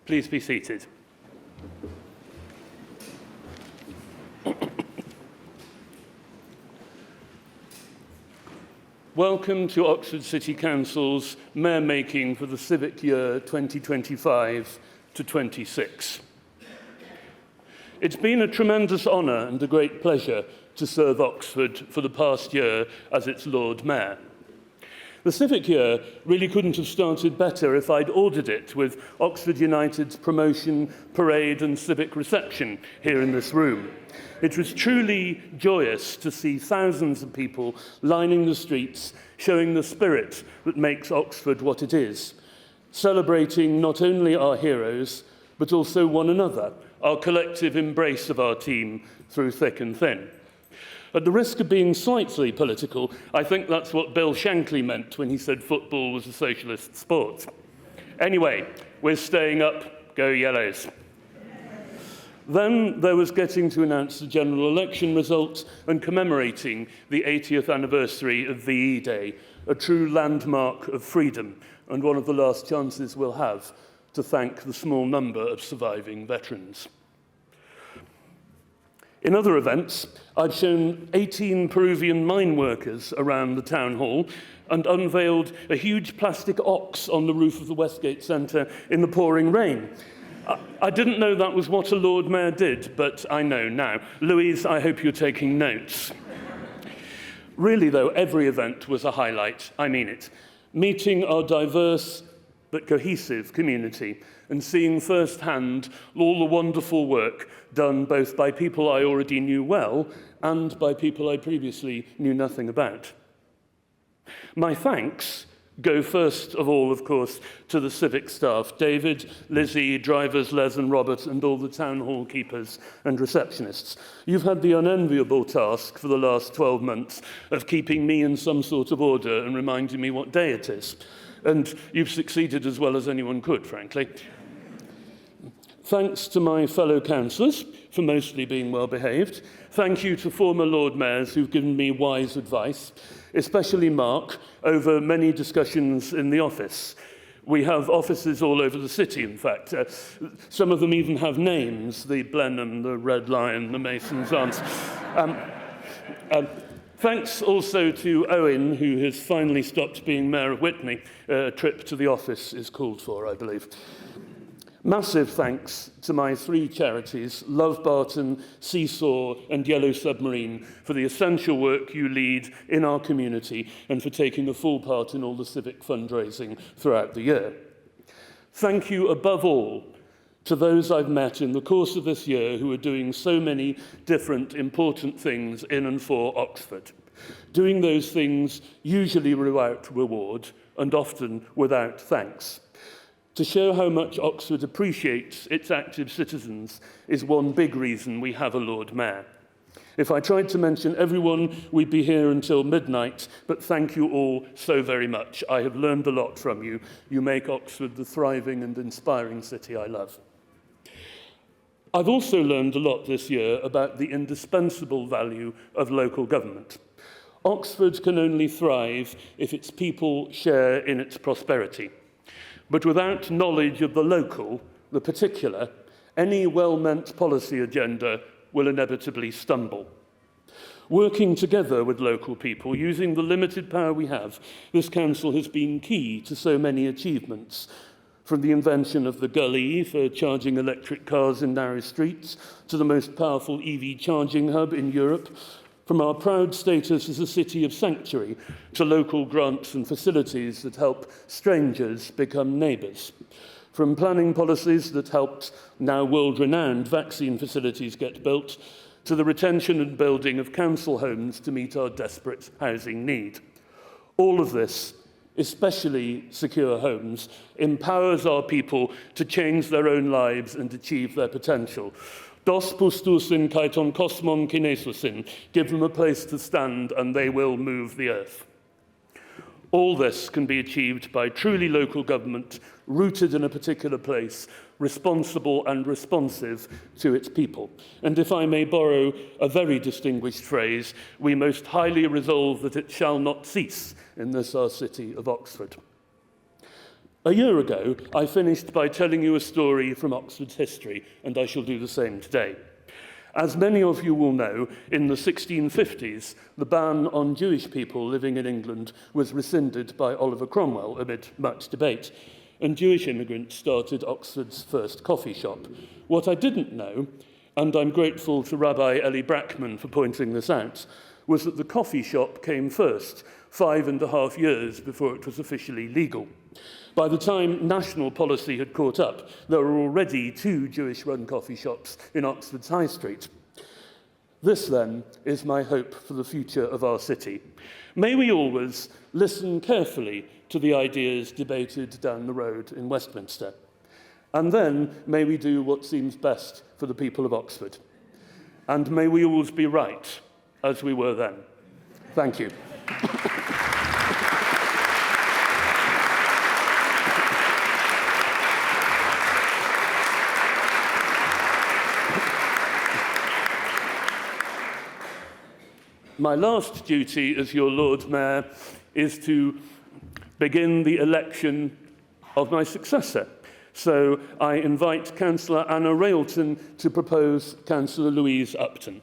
Please be seated. Welcome to Oxford City Council's mayor-making for the civic year 2025 to 26. It's been a tremendous honour and a great pleasure to serve Oxford for the past year as its Lord Mayor. The civic year really couldn't have started better if I'd ordered it with Oxford United's promotion, parade and civic reception here in this room. It was truly joyous to see thousands of people lining the streets, showing the spirit that makes Oxford what it is, celebrating not only our heroes, but also one another, our collective embrace of our team through thick and thin. At the risk of being slightly political, I think that's what Bill Shankly meant when he said football was a socialist sport. Anyway, we're staying up, go Yellows. Then there was getting to announce the general election results and commemorating the 80th anniversary of VE Day, a true landmark of freedom and one of the last chances we'll have to thank the small number of surviving veterans. In other events, I've shown 18 Peruvian mine workers around the town hall and unveiled a huge plastic ox on the roof of the Westgate Centre in the pouring rain. I didn't know that was what a Lord Mayor did, but I know now. Louise, I hope you're taking notes. Really, though, every event was a highlight. I mean it. Meeting our diverse but cohesive community and seeing firsthand all the wonderful work done both by people I already knew well and by people I previously knew nothing about. My thanks go first of all, of course, to the civic staff, David, Lizzie, drivers Les and Robert, and all the town hall keepers and receptionists. You've had the unenviable task for the last 12 months of keeping me in some sort of order and reminding me what day it is. And you've succeeded as well as anyone could, frankly. Thanks to my fellow councillors for mostly being well behaved. Thank you to former Lord Mayors who've given me wise advice, especially Mark, over many discussions in the office. We have offices all over the city, in fact. Some of them even have names, the Blenheim, the Red Lion, the Mason's Arms. Thanks also to Owen, who has finally stopped being Mayor of Witney. A trip to the office is called for, I believe. Massive thanks to my three charities, Love Barton, Seesaw and Yellow Submarine, for the essential work you lead in our community and for taking a full part in all the civic fundraising throughout the year. Thank you above all to those I've met in the course of this year who are doing so many different important things in and for Oxford. Doing those things usually without reward and often without thanks. To show how much Oxford appreciates its active citizens is one big reason we have a Lord Mayor. If I tried to mention everyone, we'd be here until midnight, but thank you all so very much. I have learned a lot from you. You make Oxford the thriving and inspiring city I love. I've also learned a lot this year about the indispensable value of local government. Oxford can only thrive if its people share in its prosperity. But without knowledge of the local, the particular, any well-meant policy agenda will inevitably stumble. Working together with local people, using the limited power we have, this council has been key to so many achievements, from the invention of the gully for charging electric cars in narrow streets, to the most powerful EV charging hub in Europe, from our proud status as a city of sanctuary to local grants and facilities that help strangers become neighbours, from planning policies that helped now world-renowned vaccine facilities get built, to the retention and building of council homes to meet our desperate housing need. All of this, especially secure homes, empowers our people to change their own lives and achieve their potential. Dos pustusin kaiton kosmon kinesusin. Give them a place to stand and they will move the earth. All this can be achieved by truly local government, rooted in a particular place, responsible and responsive to its people. And if I may borrow a very distinguished phrase, we most highly resolve that it shall not cease in this our city of Oxford. A year ago, I finished by telling you a story from Oxford's history, and I shall do the same today. As many of you will know, in the 1650s, the ban on Jewish people living in England was rescinded by Oliver Cromwell amid much debate, and Jewish immigrants started Oxford's first coffee shop. What I didn't know, and I'm grateful to Rabbi Eli Brackman for pointing this out, was that the coffee shop came first, 5.5 years before it was officially legal. By the time national policy had caught up, there were already 2 Jewish-run coffee shops in Oxford's High Street. This, then, is my hope for the future of our city. May we always listen carefully to the ideas debated down the road in Westminster. And then may we do what seems best for the people of Oxford. And may we always be right, as we were then. Thank you. My last duty as your Lord Mayor is to begin the election of my successor. So I invite Councillor Anna Railton to propose Councillor Louise Upton.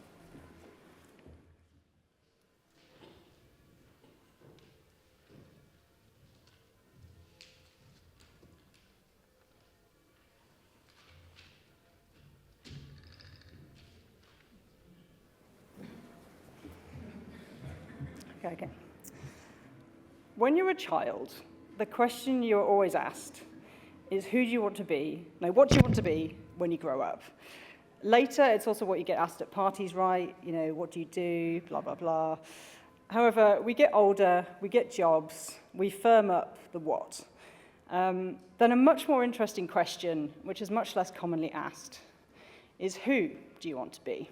Okay. When you're a child, the question you're always asked is who do you want to be? No, what do you want to be when you grow up? Later, it's also what you get asked at parties, right? You know, what do you do? Blah, blah, blah. However, we get older, we get jobs, we firm up the what. Then a much more interesting question, which is much less commonly asked, is who do you want to be?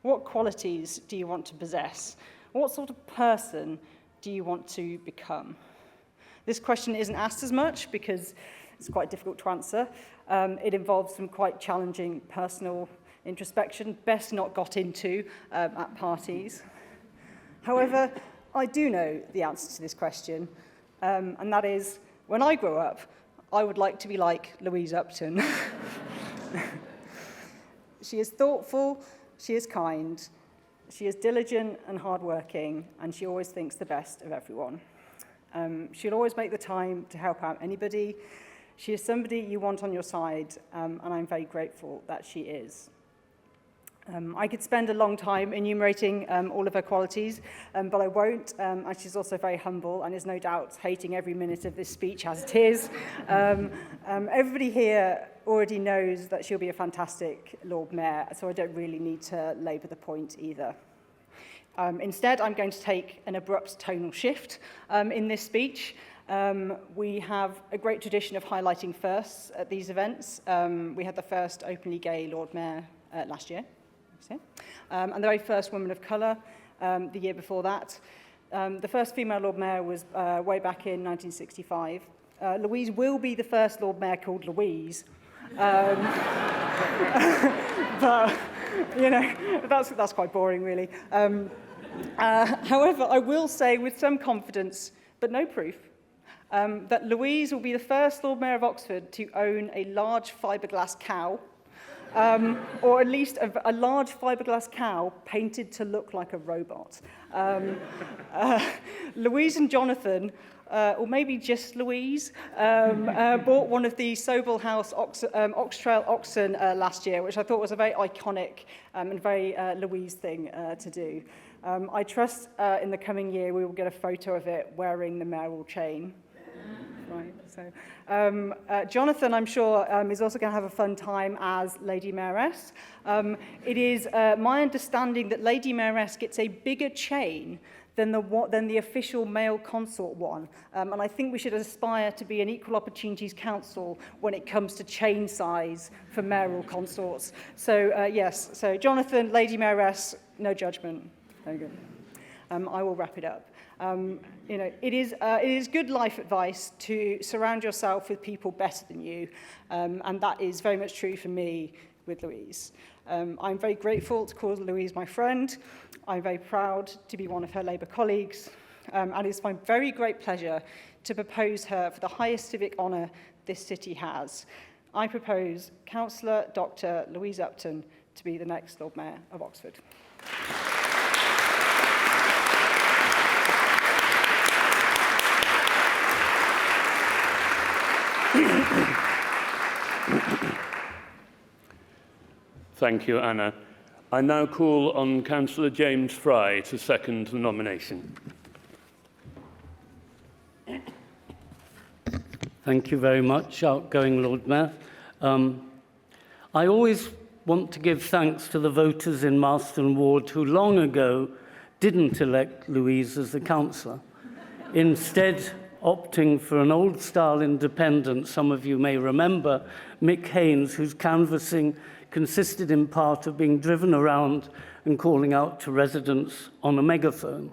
What qualities do you want to possess? What sort of person do you want to become? This question isn't asked as much because it's quite difficult to answer. It involves some quite challenging personal introspection, best not got into at parties. However, I do know the answer to this question, and that is, when I grow up, I would like to be like Louise Upton. She is thoughtful, she is kind, she is diligent and hardworking, and she always thinks the best of everyone. She'll always make the time to help out anybody. She is somebody you want on your side, and I'm very grateful that she is. I could spend a long time enumerating all of her qualities, but I won't. And she's also very humble and is no doubt hating every minute of this speech as it is. Everybody here already knows that she'll be a fantastic Lord Mayor, so I don't really need to labour the point either. Instead, I'm going to take an abrupt tonal shift in this speech. We have a great tradition of highlighting firsts at these events. We had the first openly gay Lord Mayor last year. And the very first woman of colour the year before that. The first female Lord Mayor was way back in 1965. Louise will be the first Lord Mayor called Louise. But, you know, that's quite boring, really. However, I will say with some confidence, but no proof, that Louise will be the first Lord Mayor of Oxford to own a large fiberglass cow, or at least a large fiberglass cow painted to look like a robot. Louise and Jonathan, or maybe just Louise, bought one of the Sobel House Ox Trail oxen last year, which I thought was a very iconic and very Louise thing to do. I trust in the coming year we will get a photo of it wearing the mayoral chain. Right, so Jonathan, I'm sure, is also going to have a fun time as Lady Mayoress. It is my understanding that Lady Mayoress gets a bigger chain than the official male consort one. And I think we should aspire to be an equal opportunities council when it comes to chain size for mayoral consorts. So yes, so Jonathan, Lady Mayoress, no judgment. Very good. I will wrap it up. You know, it is good life advice to surround yourself with people better than you, and that is very much true for me with Louise. I'm very grateful to call Louise my friend. I'm very proud to be one of her Labour colleagues, and it's my very great pleasure to propose her for the highest civic honour this city has. I propose Councillor Dr. Louise Upton to be the next Lord Mayor of Oxford. Thank you, Anna. I now call on Councillor James Fry to second the nomination. Thank you very much, outgoing Lord Mayor. I always want to give thanks to the voters in Marston Ward who long ago didn't elect Louise as a councillor, instead opting for an old-style independent, some of you may remember, Mick Haynes, whose canvassing consisted in part of being driven around and calling out to residents on a megaphone.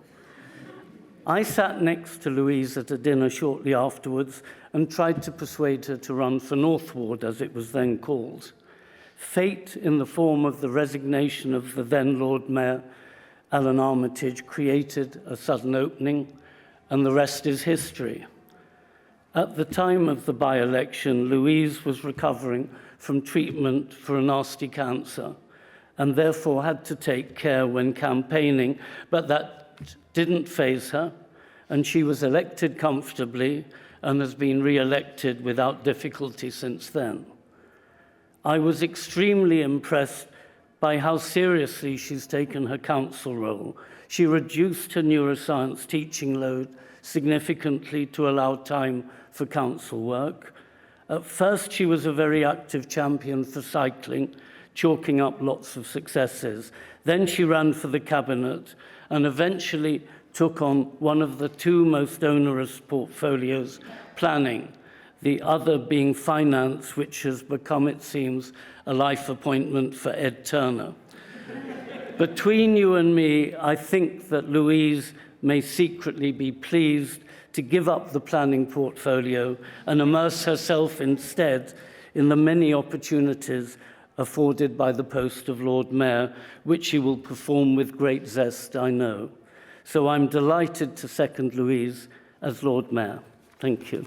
I sat next to Louise at a dinner shortly afterwards and tried to persuade her to run for North Ward, as it was then called. Fate, in the form of the resignation of the then Lord Mayor, Alan Armitage, created a sudden opening, and the rest is history. At the time of the by-election, Louise was recovering from treatment for a nasty cancer and therefore had to take care when campaigning, but that didn't faze her, and she was elected comfortably and has been re-elected without difficulty since then. I was extremely impressed by how seriously she's taken her council role. She reduced her neuroscience teaching load significantly to allow time for council work. At first, she was a very active champion for cycling, chalking up lots of successes. Then she ran for the cabinet and eventually took on one of the two most onerous portfolios, planning, the other being finance, which has become, it seems, a life appointment for Ed Turner. Between you and me, I think that Louise may secretly be pleased to give up the planning portfolio and immerse herself instead in the many opportunities afforded by the post of Lord Mayor, which she will perform with great zest, I know. So I'm delighted to second Louise as Lord Mayor. Thank you.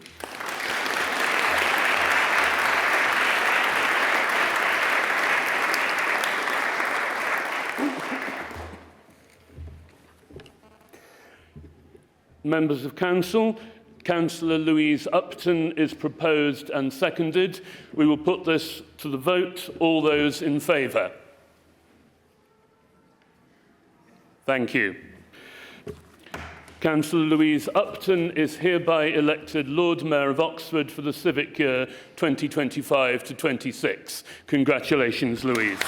Members of Council, Councillor Louise Upton is proposed and seconded. We will put this to the vote. All those in favour? Thank you. Councillor Louise Upton is hereby elected Lord Mayor of Oxford for the civic year 2025 to 26. Congratulations, Louise.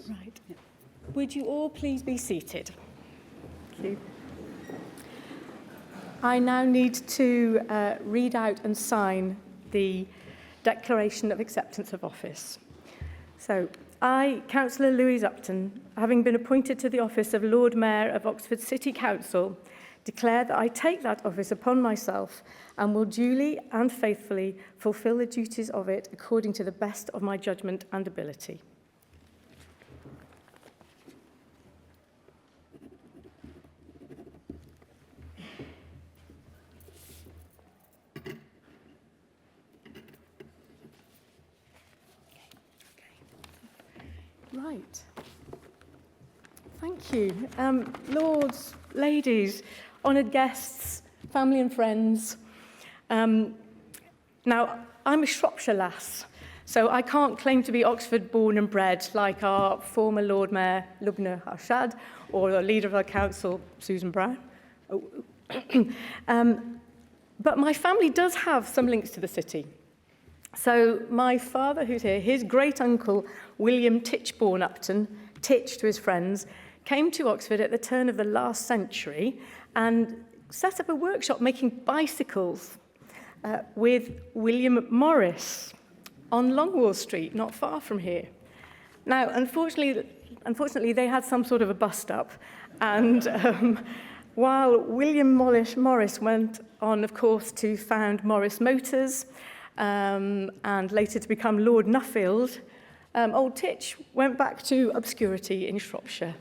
Right. Would you all please be seated? Thank you. I now need to read out and sign the Declaration of Acceptance of Office. So, I, Councillor Louise Upton, having been appointed to the office of Lord Mayor of Oxford City Council, declare that I take that office upon myself and will duly and faithfully fulfil the duties of it according to the best of my judgment and ability. Right. Thank you. Lords, ladies, honoured guests, family and friends. Now, I'm a Shropshire lass, so I can't claim to be Oxford born and bred like our former Lord Mayor, Lubna Arshad, or the leader of our council, Susan Brown. But my family does have some links to the city. So my father, who's here, his great-uncle, William Tichborne Upton, Titch to his friends, came to Oxford at the turn of the last century and set up a workshop making bicycles with William Morris on Longwall Street, not far from here. Now, unfortunately, they had some sort of a bust-up, and while William Morris went on, of course, to found Morris Motors, and later to become Lord Nuffield, old Titch went back to obscurity in Shropshire.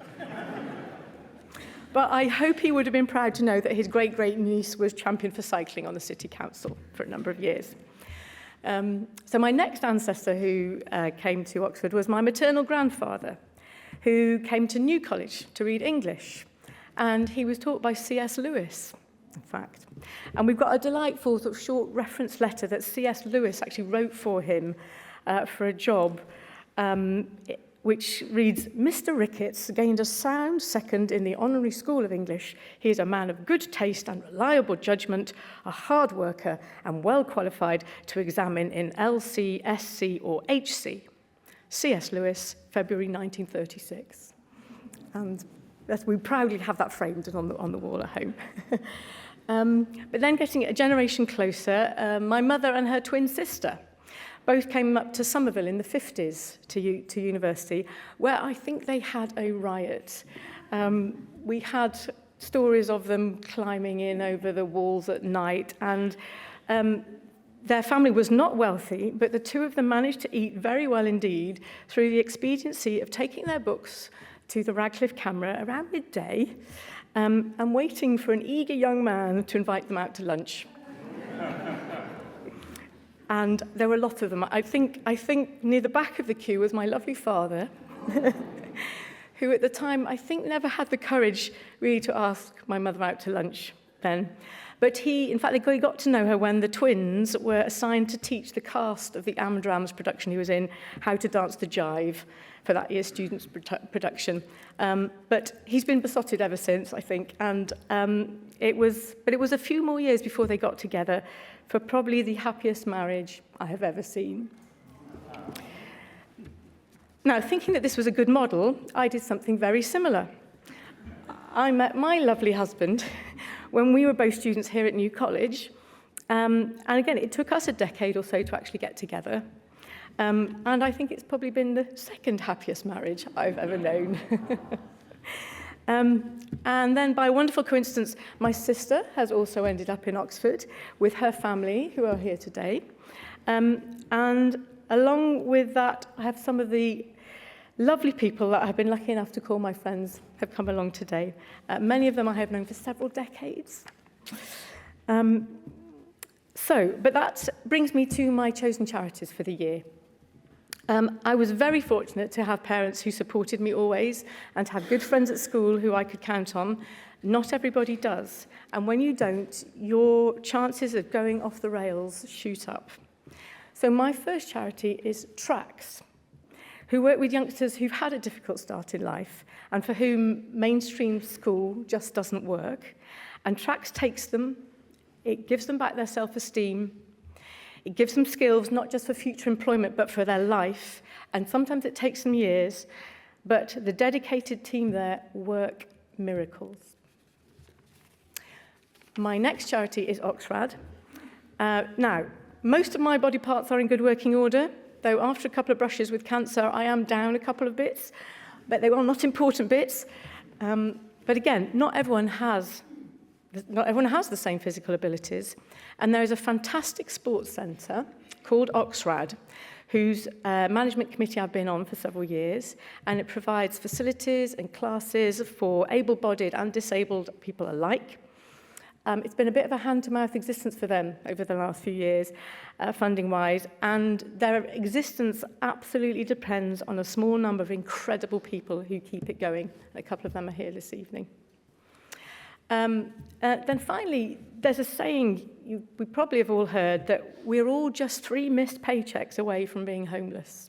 But I hope he would have been proud to know that his great-great-niece was champion for cycling on the city council for a number of years. So my next ancestor who came to Oxford was my maternal grandfather, who came to New College to read English. And he was taught by C.S. Lewis, in fact. And we've got a delightful sort of short reference letter that C.S. Lewis actually wrote for him for a job, which reads, Mr. Ricketts gained a sound second in the Honorary School of English. He is a man of good taste and reliable judgment, a hard worker and well qualified to examine in LC, SC or HC. C.S. Lewis, February 1936. And we proudly have that framed on the wall at home. But then getting a generation closer, my mother and her twin sister both came up to Somerville in the 50s to university, where I think they had a riot. We had stories of them climbing in over the walls at night, and their family was not wealthy, but the two of them managed to eat very well indeed through the expediency of taking their books to the Radcliffe Camera around midday and waiting for an eager young man to invite them out to lunch. And there were a lot of them. I think near the back of the queue was my lovely father, who at the time I think never had the courage really to ask my mother out to lunch then. But he got to know her when the twins were assigned to teach the cast of the Amdrams production he was in, How to Dance the Jive, for that year's students' production. But he's been besotted ever since, I think. And it was a few more years before they got together for probably the happiest marriage I have ever seen. Now, thinking that this was a good model, I did something very similar. I met my lovely husband when we were both students here at New College. And again, it took us a decade or so to actually get together. And I think it's probably been the second happiest marriage I've ever known. And then by a wonderful coincidence, my sister has also ended up in Oxford with her family, who are here today. And along with that, I have some of the lovely people that I've been lucky enough to call my friends have come along today. Many of them I have known for several decades. But that brings me to my chosen charities for the year. I was very fortunate to have parents who supported me always and to have good friends at school who I could count on. Not everybody does. And when you don't, your chances of going off the rails shoot up. So my first charity is Tracks, who work with youngsters who've had a difficult start in life and for whom mainstream school just doesn't work. And Tracks takes them, it gives them back their self-esteem, it gives them skills not just for future employment but for their life, and sometimes it takes them years, but the dedicated team there work miracles. My next charity is Oxrad. Now, most of my body parts are in good working order, though after a couple of brushes with cancer, I am down a couple of bits, but they are not important bits. But again, not everyone has the same physical abilities, and there is a fantastic sports centre called Oxrad, whose management committee I've been on for several years, and it provides facilities and classes for able-bodied and disabled people alike. It's been a bit of a hand-to-mouth existence for them over the last few years, funding-wise, and their existence absolutely depends on a small number of incredible people who keep it going. A couple of them are here this evening. Then finally, there's a saying we probably have all heard, that we're all just 3 missed paychecks away from being homeless.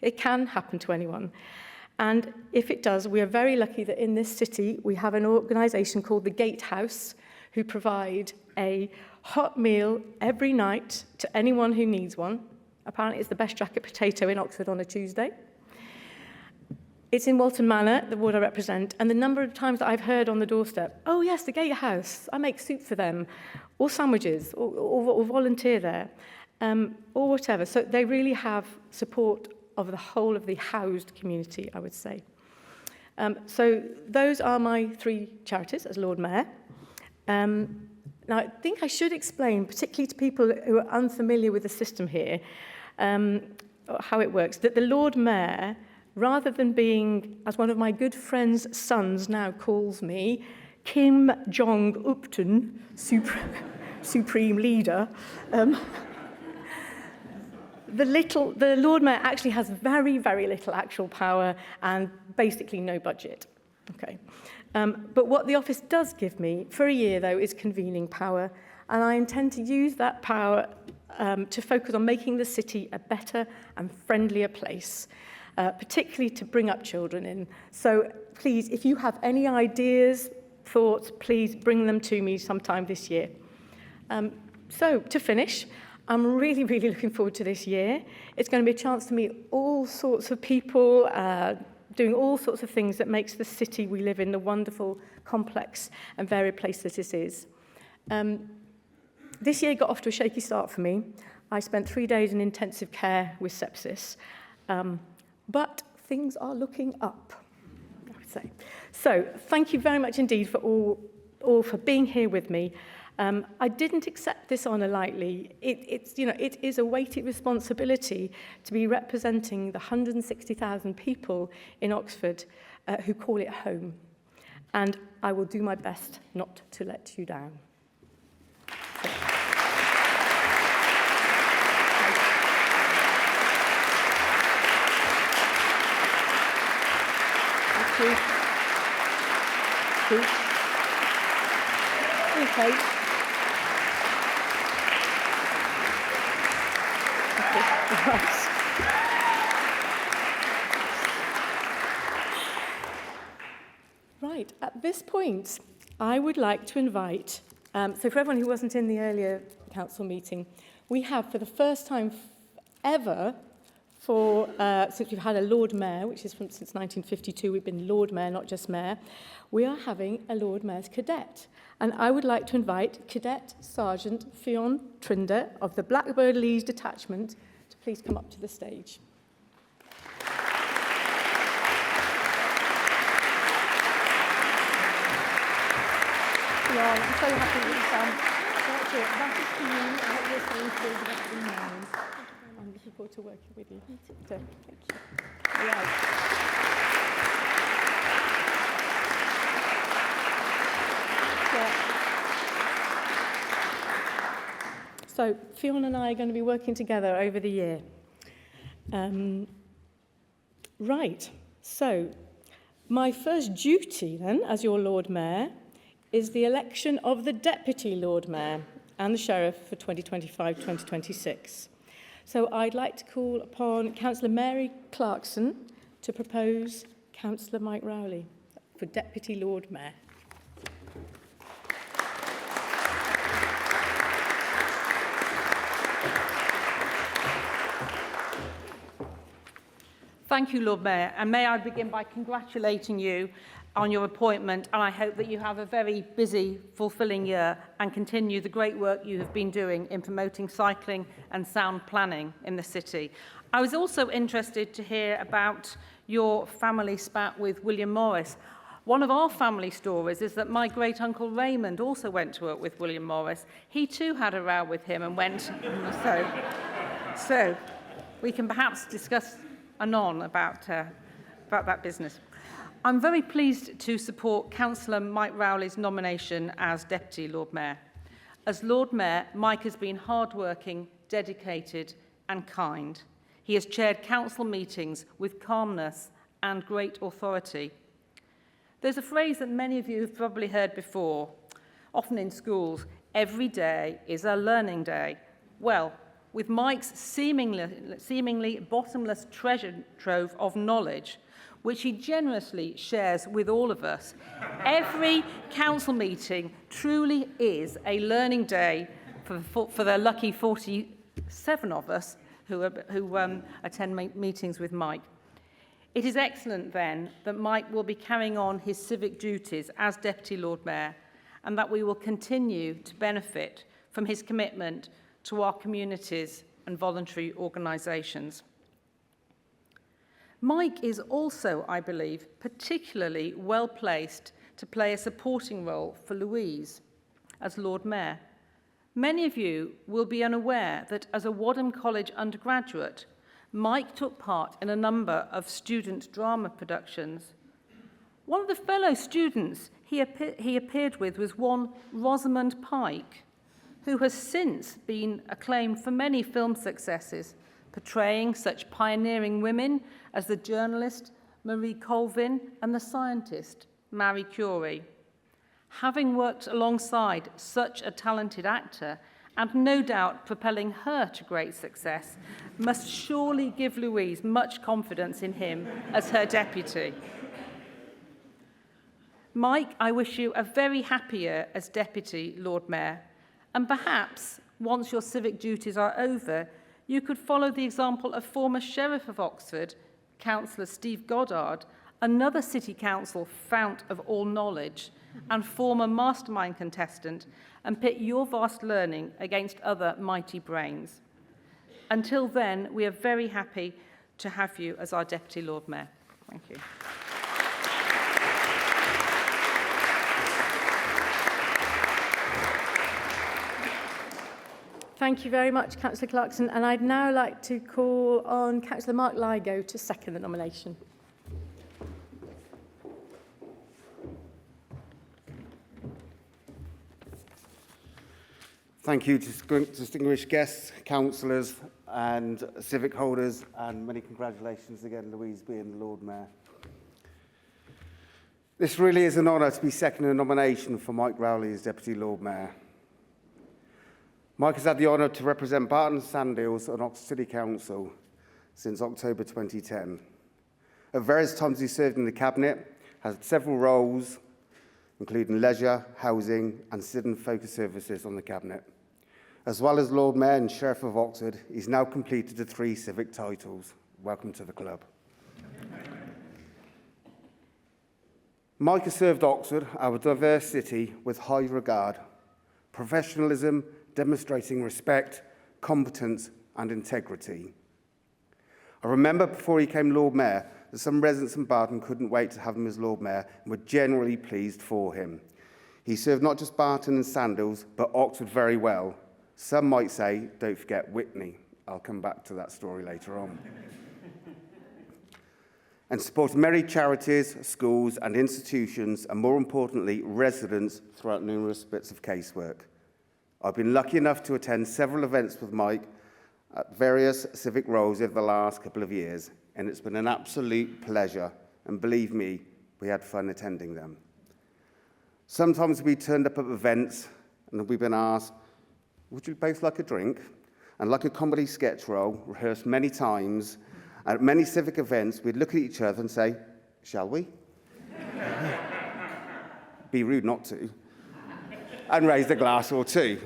It can happen to anyone. And if it does, we are very lucky that in this city we have an organisation called the Gatehouse, who provide a hot meal every night to anyone who needs one. Apparently it's the best jacket potato in Oxford on a Tuesday. It's in Walton Manor, the ward I represent, and the number of times that I've heard on the doorstep, oh yes, the Gatehouse, I make soup for them, or sandwiches, or volunteer there, or whatever. So they really have support of the whole of the housed community, I would say. So those are my 3 charities as Lord Mayor. Now, I think I should explain, particularly to people who are unfamiliar with the system here, how it works, that the Lord Mayor, rather than being, as one of my good friend's sons now calls me, Kim Jong-upton, supreme leader, the Lord Mayor actually has very, very little actual power and basically no budget. Okay. But what the office does give me for a year, though, is convening power, and I intend to use that power to focus on making the city a better and friendlier place, particularly to bring up children in. So please, if you have any ideas, thoughts, please bring them to me sometime this year. So to finish, I'm really, really looking forward to this year. It's going to be a chance to meet all sorts of people, doing all sorts of things that makes the city we live in the wonderful, complex and varied place that it is. This year got off to a shaky start for me. I spent 3 days in intensive care with sepsis, but things are looking up, I would say. So thank you very much indeed for all for being here with me. I didn't accept this honour lightly. It is a weighted responsibility to be representing the 160,000 people in Oxford who call it home. And I will do my best not to let you down. Thank you. Okay. Right, at this point, I would like to invite, so for everyone who wasn't in the earlier council meeting, we have for the first time ever, since we've had a Lord Mayor, which is since 1952, we've been Lord Mayor, not just Mayor, we are having a Lord Mayor's Cadet. And I would like to invite Cadet Sergeant Fionn Trinder of the Blackbird Leys Detachment to please come up to the stage. Yeah, I'm so happy that that is for you, and what you're saying for the rest of mine. I'm looking forward to working with you. So, thank you. Right. So Fiona and I are going to be working together over the year. Right, so my first duty then, as your Lord Mayor, is the election of the Deputy Lord Mayor and the Sheriff for 2025-2026. So I'd like to call upon Councillor Mary Clarkson to propose Councillor Mike Rowley for Deputy Lord Mayor. Thank you, Lord Mayor, and may I begin by congratulating you on your appointment, and I hope that you have a very busy, fulfilling year and continue the great work you have been doing in promoting cycling and sound planning in the city. I was also interested to hear about your family spat with William Morris. One of our family stories is that my great-uncle Raymond also went to work with William Morris. He too had a row with him and went, so we can perhaps discuss anon about that business. I'm very pleased to support Councillor Mike Rowley's nomination as Deputy Lord Mayor. As Lord Mayor, Mike has been hardworking, dedicated and kind. He has chaired council meetings with calmness and great authority. There's a phrase that many of you have probably heard before, often in schools: every day is a learning day. Well, with Mike's seemingly bottomless treasure trove of knowledge, which he generously shares with all of us, every council meeting truly is a learning day for the lucky 47 of us who attend meetings with Mike. It is excellent, then, that Mike will be carrying on his civic duties as Deputy Lord Mayor, and that we will continue to benefit from his commitment to our communities and voluntary organisations. Mike is also, I believe, particularly well placed to play a supporting role for Louise as Lord Mayor. Many of you will be unaware that as a Wadham College undergraduate, Mike took part in a number of student drama productions. One of the fellow students he appeared with was one Rosamund Pike, who has since been acclaimed for many film successes, portraying such pioneering women as the journalist Marie Colvin and the scientist Marie Curie. Having worked alongside such a talented actor, and no doubt propelling her to great success, must surely give Louise much confidence in him as her deputy. Mike, I wish you a very happy year as Deputy Lord Mayor, and perhaps, once your civic duties are over, you could follow the example of former Sheriff of Oxford, Councillor Steve Goddard, another City Council fount of all knowledge, and former mastermind contestant, and pit your vast learning against other mighty brains. Until then, we are very happy to have you as our Deputy Lord Mayor. Thank you. Thank you very much, Councillor Clarkson. And I'd now like to call on Councillor Mark Ligo to second the nomination. Thank you, distinguished guests, councillors and civic holders, and many congratulations again, Louise, being the Lord Mayor. This really is an honour to be seconding a nomination for Mike Rowley as Deputy Lord Mayor. Mike has had the honour to represent Barton and Sandhills on Oxford City Council since October 2010. At various times he served in the Cabinet, has several roles, including leisure, housing and citizen focused services on the Cabinet. As well as Lord Mayor and Sheriff of Oxford, he's now completed the 3 civic titles. Welcome to the club. Mike has served Oxford, our diverse city, with high regard, professionalism, demonstrating respect, competence and integrity. I remember before he became Lord Mayor that some residents in Barton couldn't wait to have him as Lord Mayor and were generally pleased for him. He served not just Barton and Sandhills, but Oxford very well. Some might say, don't forget Whitney. I'll come back to that story later on. And supported many charities, schools and institutions, and more importantly, residents throughout numerous bits of casework. I've been lucky enough to attend several events with Mike at various civic roles over the last couple of years, and it's been an absolute pleasure, and believe me, we had fun attending them. Sometimes we turned up at events and we've been asked, would you both like a drink? And like a comedy sketch role, rehearsed many times, at many civic events, we'd look at each other and say, shall we? Be rude not to. And raise a glass or two.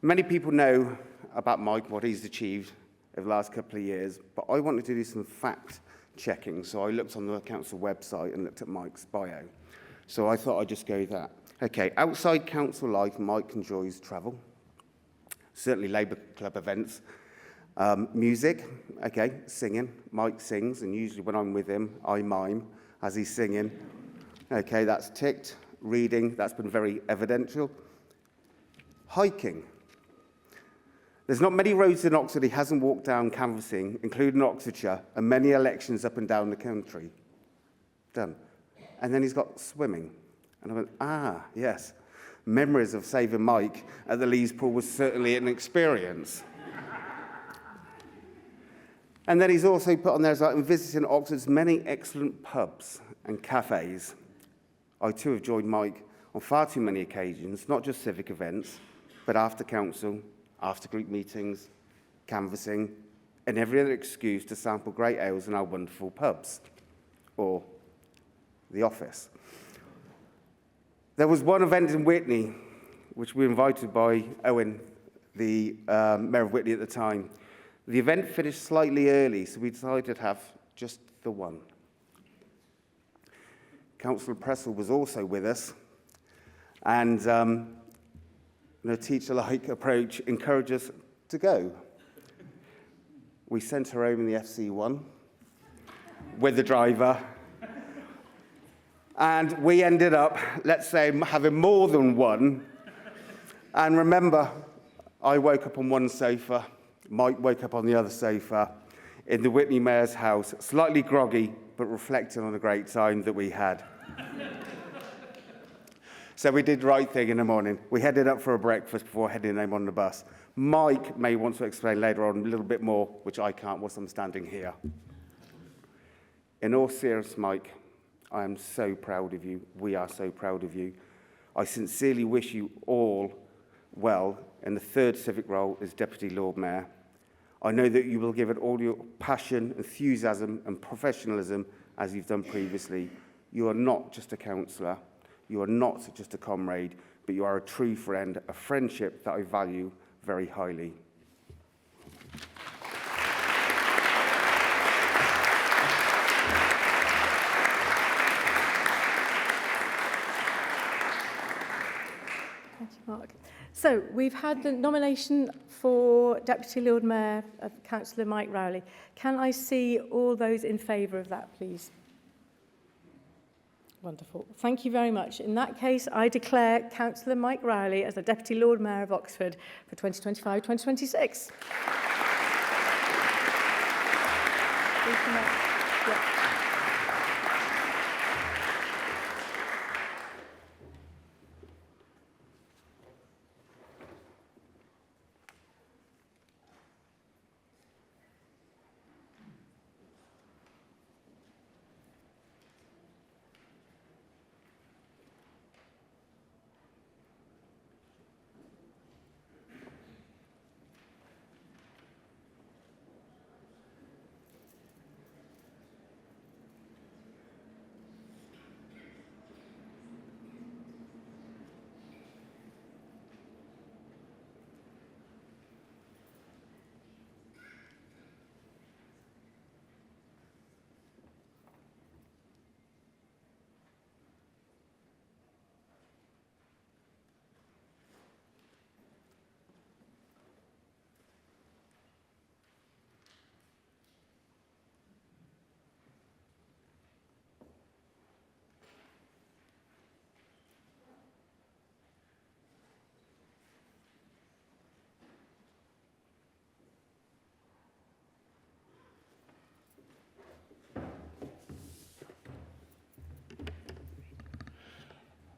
Many people know about Mike, what he's achieved over the last couple of years, but I wanted to do some fact checking, so I looked on the council website and looked at Mike's bio. So I thought I'd just go with that. Okay, outside council life, Mike enjoys travel, certainly Labour Club events, music, okay, singing. Mike sings, and usually when I'm with him, I mime as he's singing. Okay, that's ticked. Reading, that's been very evidential. Hiking. There's not many roads in Oxford he hasn't walked down canvassing, including Oxfordshire, and many elections up and down the country. Done. And then he's got swimming. And I went, yes. Memories of saving Mike at the Lees pool was certainly an experience. And then he's also put on there as I'm visiting Oxford's many excellent pubs and cafes. I too have joined Mike on far too many occasions, not just civic events, but after council, after group meetings, canvassing, and every other excuse to sample great ales in our wonderful pubs, or the office. There was one event in Witney, which we were invited by Owen, the Mayor of Witney at the time. The event finished slightly early, so we decided to have just the one. Councillor Pressel was also with us, and a teacher-like approach encouraged us to go. We sent her home in the FC1 with the driver, and we ended up, let's say, having more than one. And remember, I woke up on one sofa, Mike woke up on the other sofa in the Witney Mayor's house, slightly groggy, but reflecting on the great time that we had. So we did the right thing in the morning. We headed up for a breakfast before heading home on the bus. Mike may want to explain later on a little bit more, which I can't whilst I'm standing here. In all seriousness, Mike, I am so proud of you. We are so proud of you. I sincerely wish you all well in the third civic role as Deputy Lord Mayor. I know that you will give it all your passion, enthusiasm and professionalism as you've done previously. You are not just a councillor, you are not just a comrade, but you are a true friend, a friendship that I value very highly. Thank you, Mark. So we've had the nomination for Deputy Lord Mayor of Councillor Mike Rowley. Can I see all those in favour of that, please? Wonderful. Thank you very much. In that case, I declare Councillor Mike Rowley as the Deputy Lord Mayor of Oxford for 2025-2026.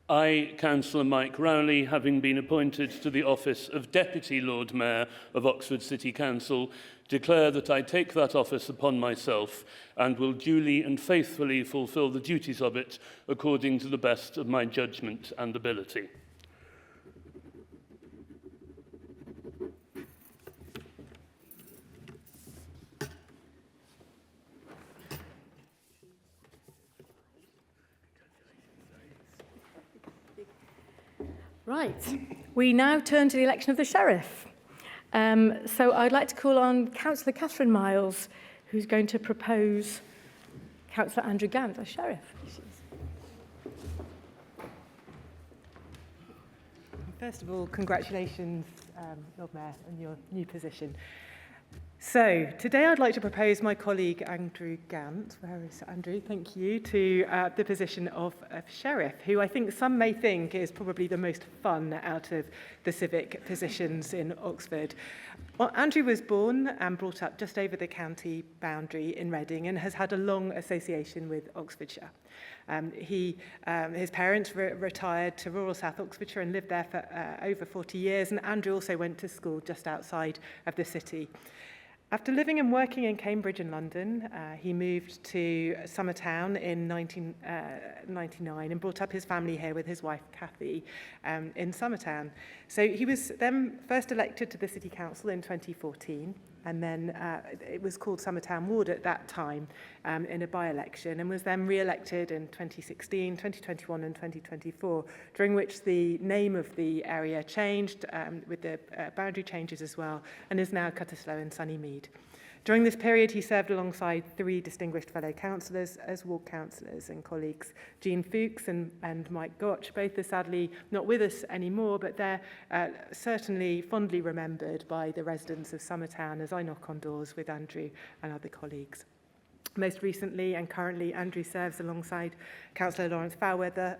I, Councillor Mike Rowley, having been appointed to the office of Deputy Lord Mayor of Oxford City Council, declare that I take that office upon myself and will duly and faithfully fulfil the duties of it according to the best of my judgment and ability. Right, we now turn to the election of the Sheriff. So I'd like to call on Councillor Catherine Miles, who's going to propose Councillor Andrew Gant as Sheriff. First of all, congratulations, Lord Mayor, on your new position. So, today I'd like to propose my colleague Andrew Gant, where is Andrew, thank you, to the position of Sheriff, who I think some may think is probably the most fun out of the civic positions in Oxford. Well, Andrew was born and brought up just over the county boundary in Reading and has had a long association with Oxfordshire. His parents retired to rural South Oxfordshire and lived there for over 40 years, and Andrew also went to school just outside of the city. After living and working in Cambridge and London, he moved to Summertown in 1999 and brought up his family here with his wife, Kathy, in Summertown. So he was then first elected to the City Council in 2014, and then it was called Summertown Ward at that time in a by-election, and was then re-elected in 2016, 2021 and 2024, during which the name of the area changed with the boundary changes as well, and is now Cutteslowe and Sunnymead. During this period, he served alongside 3 distinguished fellow councillors as ward councillors and colleagues, Jean Fuchs and Mike Gotch. Both are sadly not with us anymore, but they're certainly fondly remembered by the residents of Summertown as I knock on doors with Andrew and other colleagues. Most recently and currently, Andrew serves alongside Councillor Laurence Kepeharme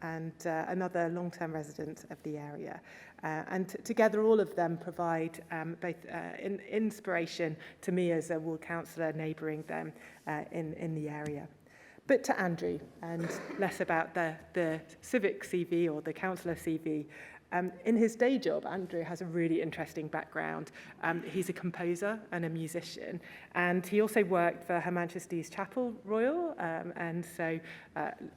and another long-term resident of the area. And together, all of them provide both inspiration to me as a ward councillor neighbouring them in the area. But to Andrew, and less about the civic CV or the councillor CV, in his day job, Andrew has a really interesting background. He's a composer and a musician, and he also worked for Her Majesty's Chapel Royal, and so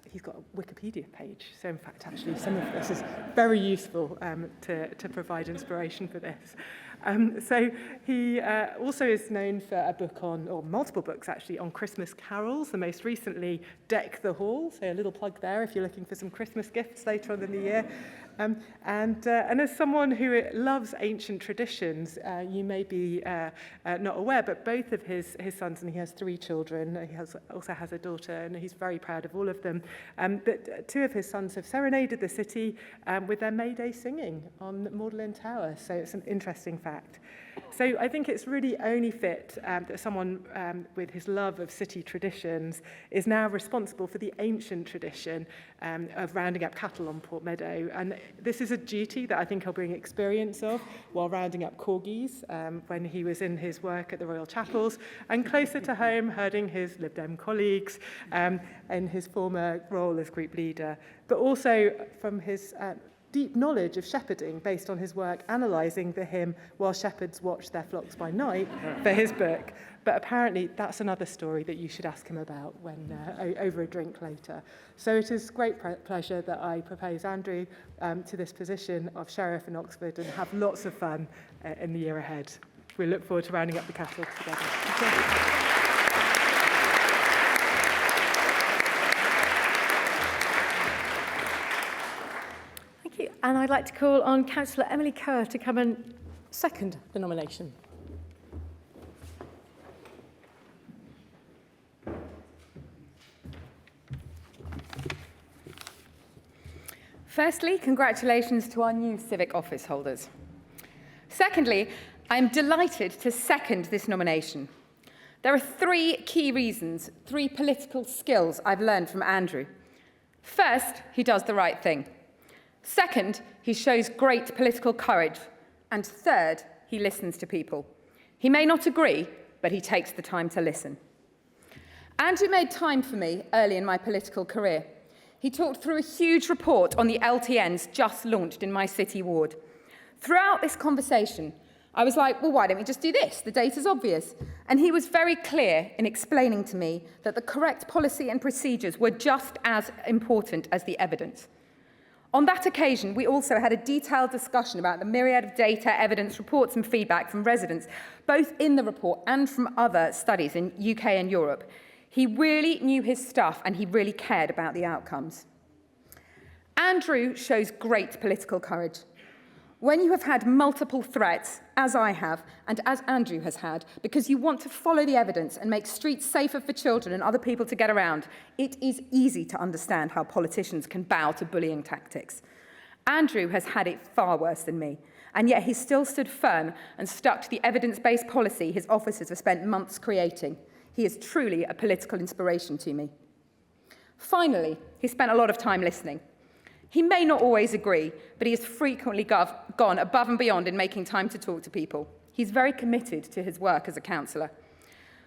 he's got a Wikipedia page. So in fact, actually, some of this is very useful to provide inspiration for this. So he also is known for a book on, or multiple books actually, on Christmas carols, the most recently Deck the Hall, so a little plug there if you're looking for some Christmas gifts later on in the year. And as someone who loves ancient traditions, you may be not aware, but both of his sons, and he has 3 children, he also has a daughter, and he's very proud of all of them, but 2 of his sons have serenaded the city with their May Day singing on Magdalen Tower, so it's an interesting fact. So I think it's really only fit that someone with his love of city traditions is now responsible for the ancient tradition of rounding up cattle on Port Meadow. And this is a duty that I think he'll bring experience of while rounding up corgis when he was in his work at the Royal Chapels, and closer to home, herding his Lib Dem colleagues in his former role as group leader, but also from his deep knowledge of shepherding based on his work analysing the hymn While Shepherds Watch Their Flocks by Night for his book. But apparently that's another story that you should ask him about when over a drink later. So it is great pleasure that I propose Andrew to this position of Sheriff in Oxford, and have lots of fun in the year ahead. We look forward to rounding up the cattle together. And I'd like to call on Councillor Emily Kerr to come and second the nomination. Firstly, congratulations to our new civic office holders. Secondly, I'm delighted to second this nomination. There are 3 key reasons, 3 political skills I've learned from Andrew. First, he does the right thing. Second, he shows great political courage. And third, he listens to people. He may not agree, but he takes the time to listen. Andrew made time for me early in my political career. He talked through a huge report on the LTNs just launched in my city ward. Throughout this conversation, I was like, well, why don't we just do this? The data's obvious. And he was very clear in explaining to me that the correct policy and procedures were just as important as the evidence. On that occasion, we also had a detailed discussion about the myriad of data, evidence, reports and feedback from residents, both in the report and from other studies in UK and Europe. He really knew his stuff, and he really cared about the outcomes. Andrew shows great political courage. When you have had multiple threats, as I have, and as Andrew has had, because you want to follow the evidence and make streets safer for children and other people to get around, it is easy to understand how politicians can bow to bullying tactics. Andrew has had it far worse than me, And yet he still stood firm and stuck to the evidence-based policy his officers have spent months creating. He is truly a political inspiration to me. Finally, he spent a lot of time listening. He may not always agree, but he has frequently gone above and beyond in making time to talk to people. He's very committed to his work as a councillor.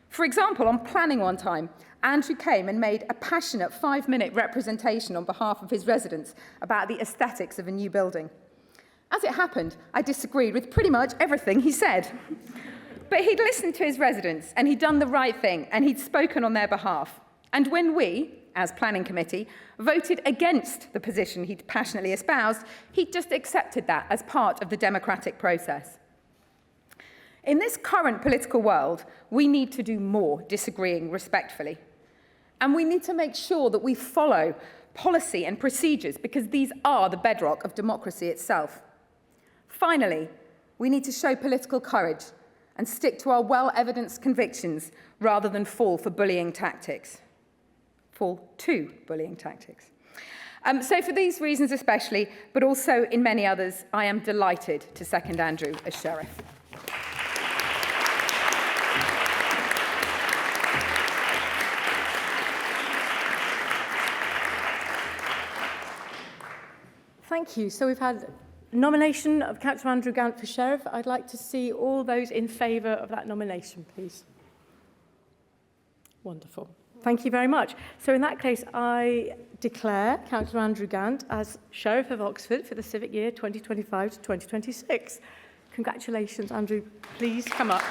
For example, on planning one time, Andrew came and made a passionate 5-minute representation on behalf of his residents about the aesthetics of a new building. As it happened, I disagreed with pretty much everything he said. But he'd listened to his residents, and he'd done the right thing, and he'd spoken on their behalf. And when we, as planning committee, voted against the position he'd passionately espoused, he'd just accepted that as part of the democratic process. In this current political world, we need to do more disagreeing respectfully. And we need to make sure that we follow policy and procedures, because these are the bedrock of democracy itself. Finally, we need to show political courage and stick to our well-evidenced convictions rather than fall to bullying tactics. So for these reasons especially, but also in many others, I am delighted to second Andrew as Sheriff. Thank you. So we've had nomination of Councillor Andrew Gant for Sheriff. I'd like to see all those in favour of that nomination, please. Wonderful. Thank you very much. So in that case, I declare Councillor Andrew Gant as Sheriff of Oxford for the civic year 2025 to 2026. Congratulations, Andrew. Please come up.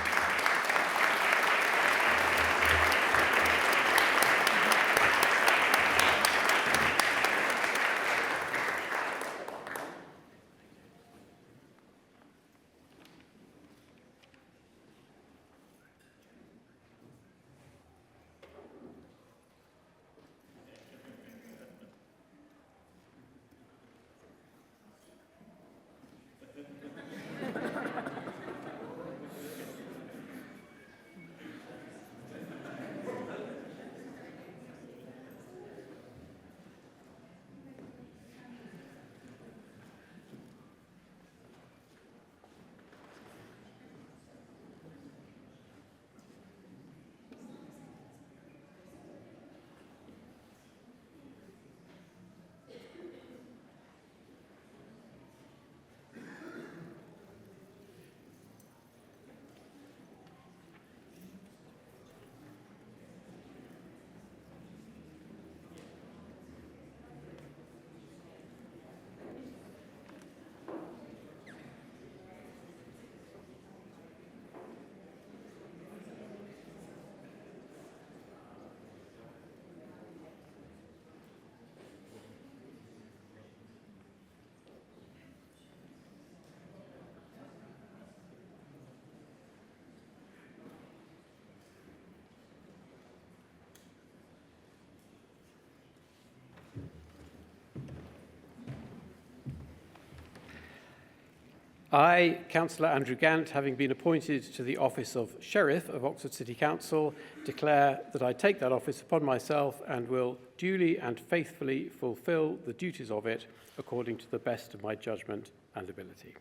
I, Councillor Andrew Gant, having been appointed to the office of Sheriff of Oxford City Council, declare that I take that office upon myself and will duly and faithfully fulfil the duties of it according to the best of my judgment and ability.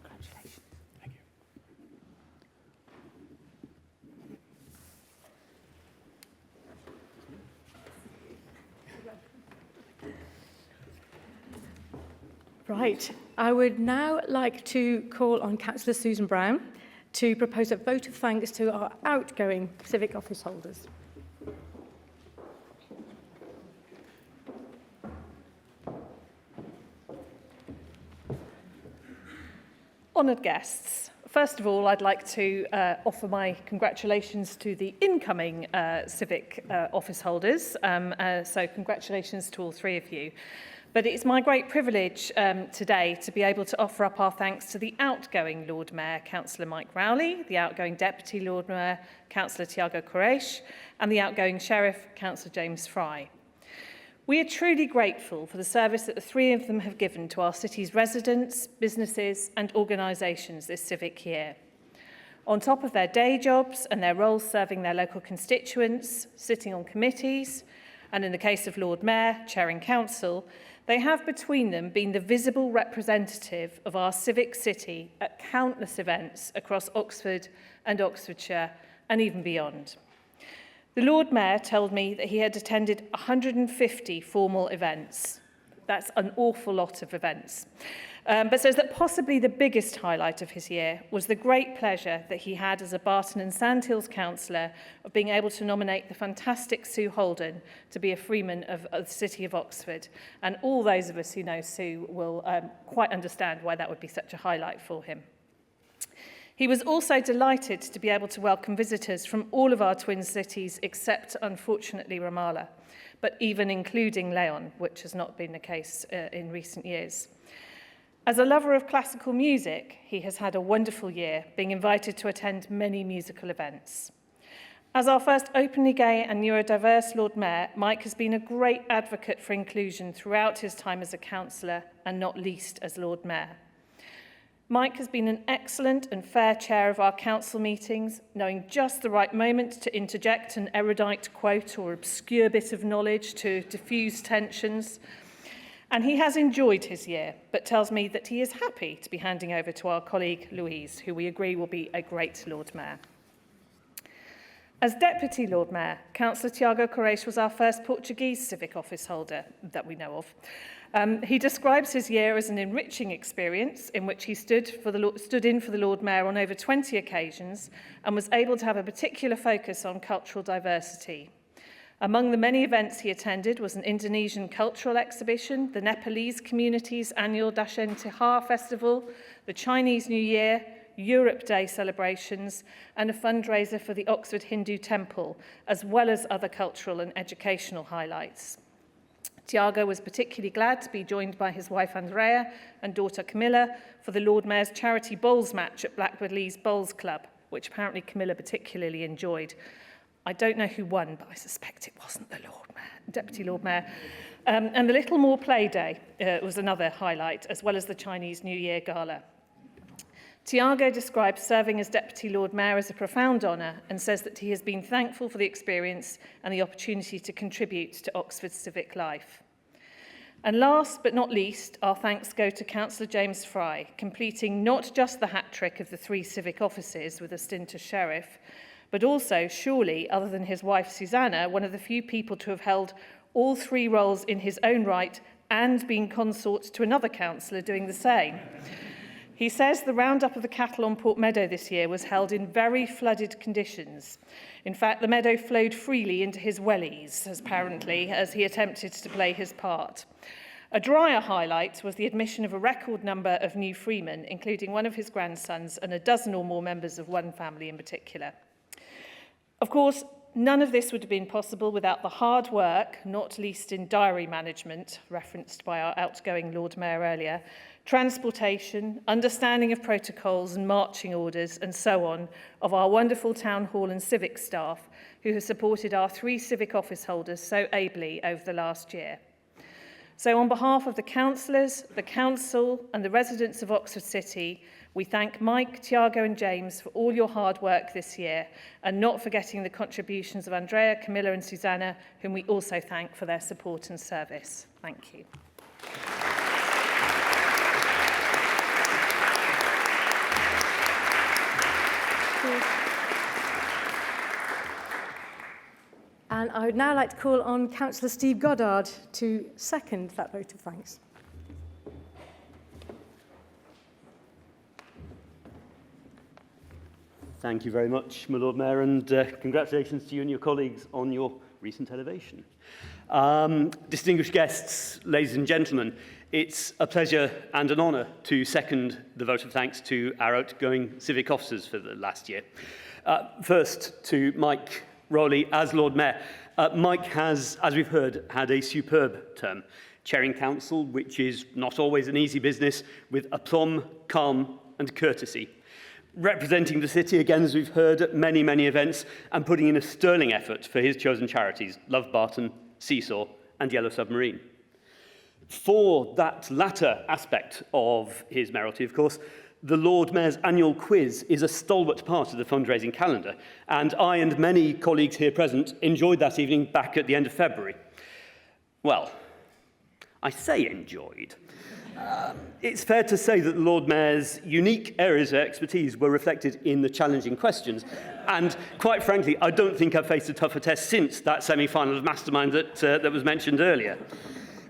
Congratulations. Thank you. Right. I would now like to call on Councillor Susan Brown to propose a vote of thanks to our outgoing civic office holders. Honoured guests, first of all, I'd like to offer my congratulations to the incoming civic office holders. So congratulations to all three of you. But it's my great privilege today to be able to offer up our thanks to the outgoing Lord Mayor, Councillor Mike Rowley, the outgoing Deputy Lord Mayor, Councillor Tiago Quresh, and the outgoing Sheriff, Councillor James Fry. We are truly grateful for the service that the three of them have given to our city's residents, businesses and organisations this civic year. On top of their day jobs and their roles serving their local constituents, sitting on committees And in the case of Lord Mayor, chairing council, they have between them been the visible representative of our civic city at countless events across Oxford and Oxfordshire and even beyond. The Lord Mayor told me that he had attended 150 formal events. That's an awful lot of events. But says that possibly the biggest highlight of his year was the great pleasure that he had as a Barton and Sandhills councillor of being able to nominate the fantastic Sue Holden to be a Freeman of the City of Oxford. And all those of us who know Sue will quite understand why that would be such a highlight for him. He was also delighted to be able to welcome visitors from all of our twin cities except, unfortunately, Ramallah, but even including Leon, which has not been the case in recent years. As a lover of classical music, he has had a wonderful year, being invited to attend many musical events. As our first openly gay and neurodiverse Lord Mayor, Mike has been a great advocate for inclusion throughout his time as a councillor and not least as Lord Mayor. Mike has been an excellent and fair chair of our council meetings, knowing just the right moment to interject an erudite quote or obscure bit of knowledge to diffuse tensions. And he has enjoyed his year, but tells me that he is happy to be handing over to our colleague Louise, who we agree will be a great Lord Mayor. As Deputy Lord Mayor, Councillor Tiago Correios was our first Portuguese civic office holder that we know of. He describes his year as an enriching experience in which he stood in for the Lord Mayor on over 20 occasions and was able to have a particular focus on cultural diversity. Among the many events he attended was an Indonesian cultural exhibition, the Nepalese community's annual Dashen Tihar festival, the Chinese New Year, Europe Day celebrations, and a fundraiser for the Oxford Hindu Temple, as well as other cultural and educational highlights. Tiago was particularly glad to be joined by his wife Andrea and daughter Camilla for the Lord Mayor's charity bowls match at Blackbird Leys Bowls Club, which apparently Camilla particularly enjoyed. I don't know who won, but I suspect it wasn't the Lord Mayor, Deputy Lord Mayor. And the Little More Play Day was another highlight, as well as the Chinese New Year Gala. Tiago describes serving as Deputy Lord Mayor as a profound honour and says that he has been thankful for the experience and the opportunity to contribute to Oxford's civic life. And last but not least, our thanks go to Councillor James Fry, completing not just the hat-trick of the 3 civic offices with a stint as Sheriff, but also, surely, other than his wife Susanna, one of the few people to have held all 3 roles in his own right and been consort to another councillor doing the same. He says the roundup of the cattle on Port Meadow this year was held in very flooded conditions. In fact, the meadow flowed freely into his wellies, apparently, as he attempted to play his part. A drier highlight was the admission of a record number of new freemen, including one of his grandsons and a dozen or more members of one family in particular. Of course, none of this would have been possible without the hard work, not least in diary management, referenced by our outgoing Lord Mayor earlier, transportation, understanding of protocols and marching orders, and so on, of our wonderful town hall and civic staff who have supported our 3 civic office holders so ably over the last year. So on behalf of the councillors, the council and the residents of Oxford City, we thank Mike, Tiago and James for all your hard work this year, and not forgetting the contributions of Andrea, Camilla and Susanna, whom we also thank for their support and service. Thank you. And I would now like to call on Councillor Steve Goddard to second that vote of thanks. Thank you very much, my Lord Mayor, and congratulations to you and your colleagues on your recent elevation. Distinguished guests, ladies and gentlemen, it's a pleasure and an honour to second the vote of thanks to our outgoing civic officers for the last year. First, to Mike Rowley as Lord Mayor. Mike has, as we've heard, had a superb term, chairing council, which is not always an easy business, with aplomb, calm and courtesy. Representing the city, again, as we've heard, at many, many events, and putting in a sterling effort for his chosen charities, Love Barton, Seesaw and Yellow Submarine. For that latter aspect of his mayoralty, of course, the Lord Mayor's annual quiz is a stalwart part of the fundraising calendar, and I and many colleagues here present enjoyed that evening back at the end of February. Well, I say enjoyed. It's fair to say that the Lord Mayor's unique areas of expertise were reflected in the challenging questions. And quite frankly, I don't think I've faced a tougher test since that semi-final of Mastermind that was mentioned earlier.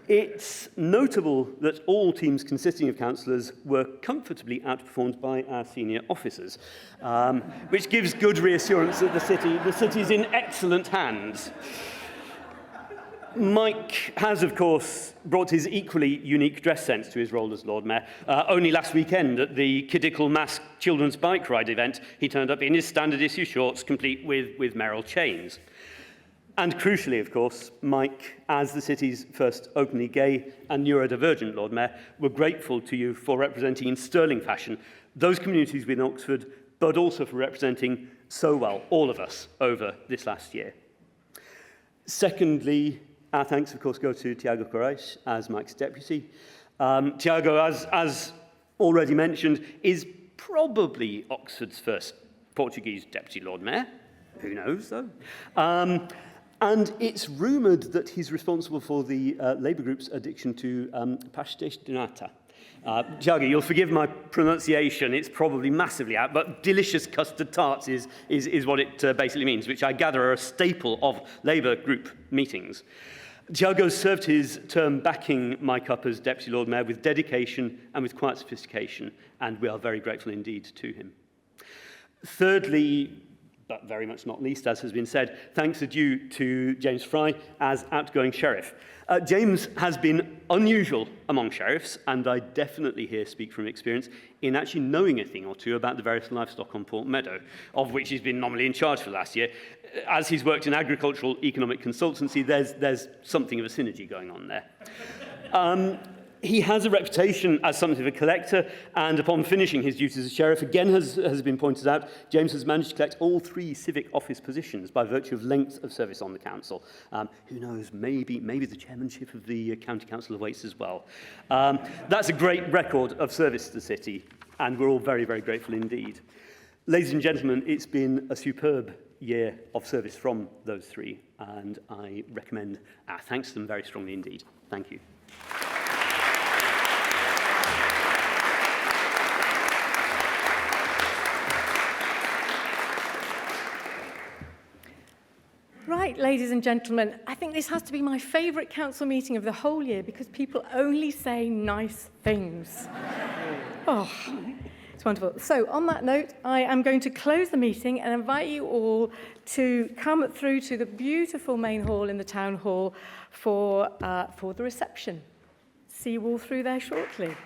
It's notable that all teams consisting of councillors were comfortably outperformed by our senior officers, which gives good reassurance that the city's in excellent hands. Mike has, of course, brought his equally unique dress sense to his role as Lord Mayor. Only last weekend at the Kiddickle Mask Children's Bike Ride event, he turned up in his standard issue shorts, complete with Merrill chains. And crucially, of course, Mike, as the city's first openly gay and neurodivergent Lord Mayor, we're grateful to you for representing in sterling fashion those communities within Oxford, but also for representing so well all of us over this last year. Secondly, our thanks, of course, go to Tiago Correia as Mike's deputy. Tiago, as already mentioned, is probably Oxford's first Portuguese deputy Lord Mayor. Who knows, though? And it's rumoured that he's responsible for the Labour group's addiction to pastéis de nata. Tiago, you'll forgive my pronunciation, it's probably massively out, but delicious custard tarts is what it basically means, which I gather are a staple of Labour group meetings. Tiago served his term backing Mike up as Deputy Lord Mayor with dedication and with quiet sophistication, and we are very grateful indeed to him. Thirdly, but very much not least, as has been said, thanks are due to James Fry as outgoing sheriff. James has been unusual among sheriffs, and I definitely here speak from experience, in actually knowing a thing or two about the various livestock on Port Meadow, of which he's been nominally in charge for last year. As he's worked in agricultural economic consultancy, there's something of a synergy going on there. He has a reputation as something of a collector, and upon finishing his duties as sheriff, again has been pointed out, James has managed to collect all 3 civic office positions by virtue of length of service on the council. Who knows, maybe the chairmanship of the County Council awaits as well. That's a great record of service to the city, and we're all very, very grateful indeed. Ladies and gentlemen, it's been a superb year of service from those 3, and I recommend our thanks to them very strongly indeed. Thank you. Right, ladies and gentlemen, I think this has to be my favourite council meeting of the whole year because people only say nice things. Oh, it's wonderful. So on that note, I am going to close the meeting and invite you all to come through to the beautiful main hall in the town hall for the reception. See you all through there shortly.